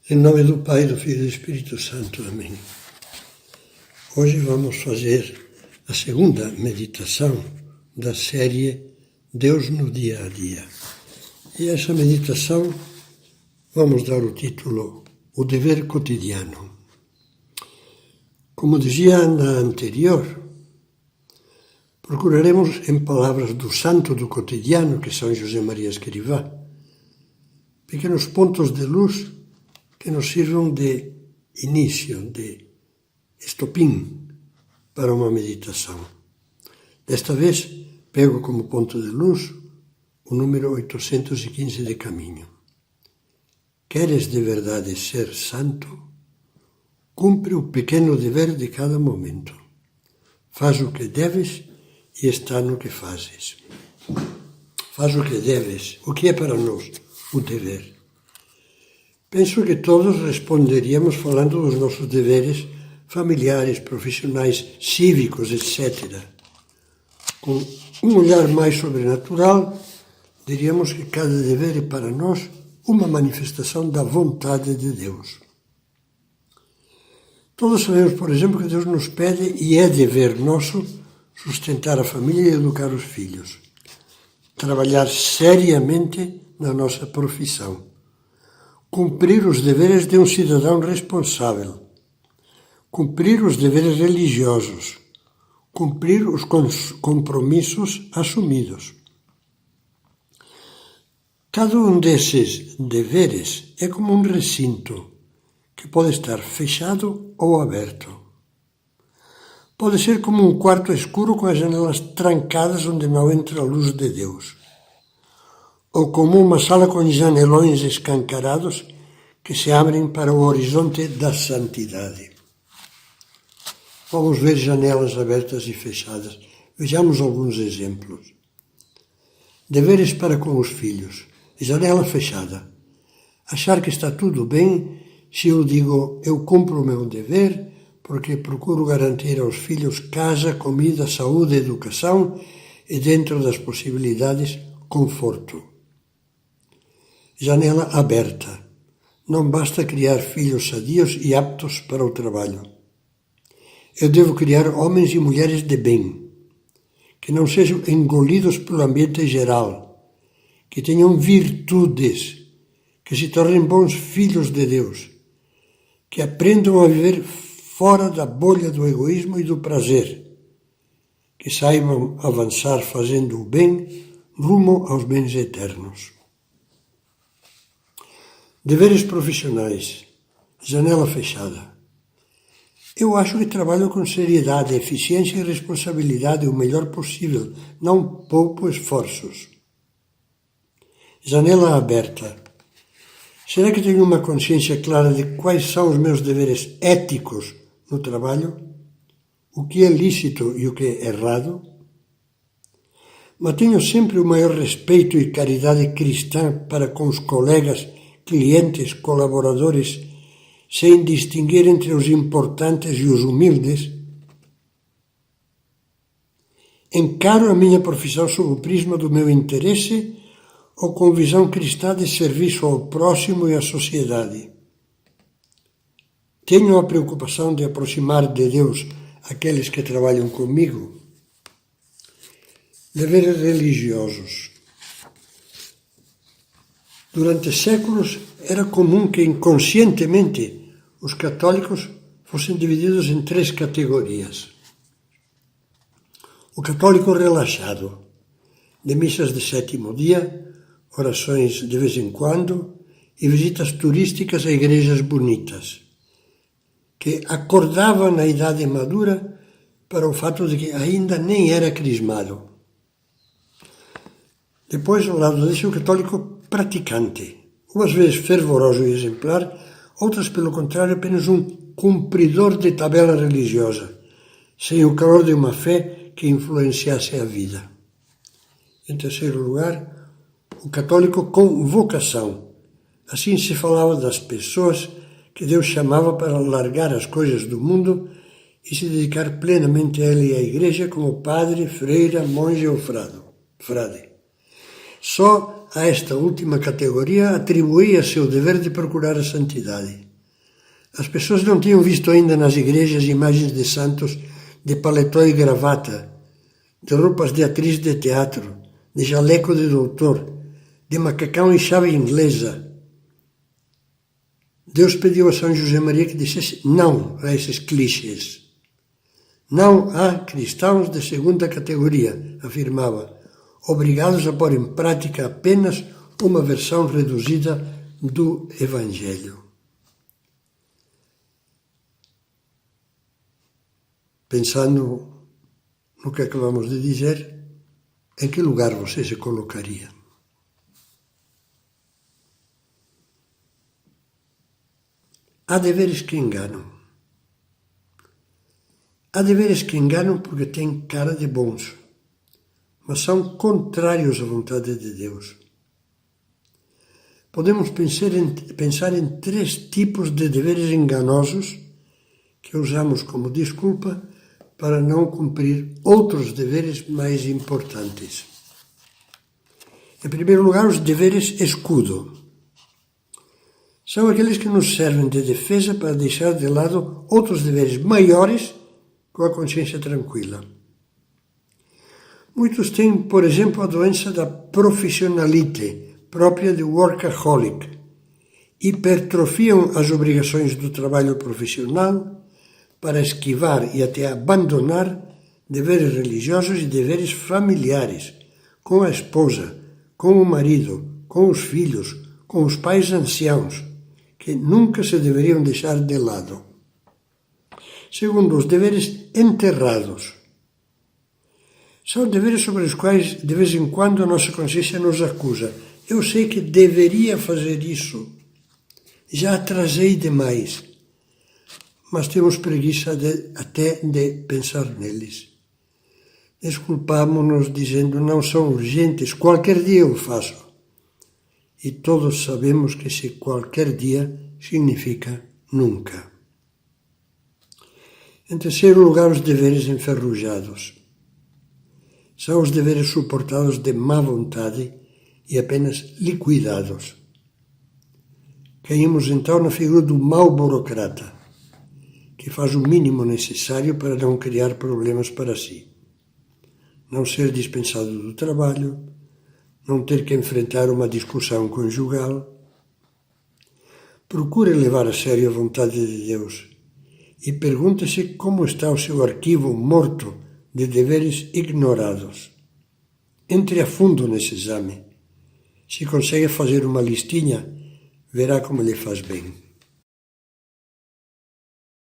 Em nome do Pai, do Filho e do Espírito Santo. Amém. Hoje vamos fazer a segunda meditação da série Deus no Dia a Dia. E essa meditação vamos dar o título O Dever Cotidiano. Como dizia na anterior, procuraremos, em palavras do santo do cotidiano, que São José Maria Escrivá, pequenos pontos de luz que nos sirvam de início, de estopim para uma meditação. Desta vez, pego como ponto de luz o número 815 de Caminho. Queres de verdade ser santo? Cumpre o pequeno dever de cada momento. Faz o que deves e está no que fazes. Faz o que deves. O que é para nós o dever? Penso que todos responderíamos falando dos nossos deveres familiares, profissionais, cívicos, etc. Com um olhar mais sobrenatural, diríamos que cada dever é para nós uma manifestação da vontade de Deus. Todos sabemos, por exemplo, que Deus nos pede, e é dever nosso, sustentar a família e educar os filhos. Trabalhar seriamente na nossa profissão. Cumprir os deveres de um cidadão responsável, cumprir os deveres religiosos, cumprir os compromissos assumidos. Cada um desses deveres é como um recinto que pode estar fechado ou aberto. Pode ser como um quarto escuro com as janelas trancadas onde não entra a luz de Deus. Ou como uma sala com janelões escancarados que se abrem para o horizonte da santidade. Vamos ver janelas abertas e fechadas. Vejamos alguns exemplos. Deveres para com os filhos. Janela fechada. Achar que está tudo bem se eu digo eu cumpro o meu dever porque procuro garantir aos filhos casa, comida, saúde, educação e, dentro das possibilidades, conforto. Janela aberta. Não basta criar filhos sadios e aptos para o trabalho. Eu devo criar homens e mulheres de bem, que não sejam engolidos pelo ambiente geral, que tenham virtudes, que se tornem bons filhos de Deus, que aprendam a viver fora da bolha do egoísmo e do prazer, que saibam avançar fazendo o bem rumo aos bens eternos. Deveres profissionais. Janela fechada. Eu acho que trabalho com seriedade, eficiência e responsabilidade o melhor possível, não poupo esforços. Janela aberta. Será que tenho uma consciência clara de quais são os meus deveres éticos no trabalho? O que é lícito e o que é errado? Mantenho sempre o maior respeito e caridade cristã para com os colegas, clientes, colaboradores, sem distinguir entre os importantes e os humildes? Encaro a minha profissão sob o prisma do meu interesse ou com visão cristã de serviço ao próximo e à sociedade? Tenho a preocupação de aproximar de Deus aqueles que trabalham comigo? Deveres religiosos. Durante séculos era comum que inconscientemente os católicos fossem divididos em três categorias. O católico relaxado, de missas de sétimo dia, orações de vez em quando e visitas turísticas a igrejas bonitas, que acordava na idade madura para o fato de que ainda nem era crismado. Depois, ao lado desse, o católico praticante, umas vezes fervoroso e exemplar, outras, pelo contrário, apenas um cumpridor de tabela religiosa, sem o calor de uma fé que influenciasse a vida. Em terceiro lugar, o católico com vocação. Assim se falava das pessoas que Deus chamava para largar as coisas do mundo e se dedicar plenamente a Ele e à Igreja como padre, freira, monge ou frade. Só a esta última categoria atribuía-se o dever de procurar a santidade. As pessoas não tinham visto ainda nas igrejas imagens de santos de paletó e gravata, de roupas de atriz de teatro, de jaleco de doutor, de macacão e chave inglesa. Deus pediu a São José Maria que dissesse não a esses clichês. Não há cristãos de segunda categoria, afirmava, obrigados a pôr em prática apenas uma versão reduzida do Evangelho. Pensando no que acabamos de dizer, em que lugar você se colocaria? Há deveres que enganam. Há deveres que enganam porque têm cara de bons, mas são contrários à vontade de Deus. Podemos pensar em 3 tipos de deveres enganosos que usamos como desculpa para não cumprir outros deveres mais importantes. Em primeiro lugar, os deveres escudo. São aqueles que nos servem de defesa para deixar de lado outros deveres maiores com a consciência tranquila. Muitos têm, por exemplo, a doença da profissionalite, própria de workaholic. Hipertrofiam as obrigações do trabalho profissional para esquivar e até abandonar deveres religiosos e deveres familiares, com a esposa, com o marido, com os filhos, com os pais anciãos, que nunca se deveriam deixar de lado. Segundo, os deveres enterrados. São deveres sobre os quais, de vez em quando, a nossa consciência nos acusa. Eu sei que deveria fazer isso. Já atrasei demais. Mas temos preguiça até de pensar neles. Desculpamo-nos dizendo, não são urgentes, qualquer dia eu faço. E todos sabemos que esse qualquer dia significa nunca. Em terceiro lugar, os deveres enferrujados. São os deveres suportados de má vontade e apenas liquidados. Caímos então na figura do mau burocrata, que faz o mínimo necessário para não criar problemas para si. Não ser dispensado do trabalho, não ter que enfrentar uma discussão conjugal. Procure levar a sério a vontade de Deus e pergunte-se como está o seu arquivo morto de deveres ignorados. Entre a fundo nesse exame. Se consegue fazer uma listinha, verá como lhe faz bem.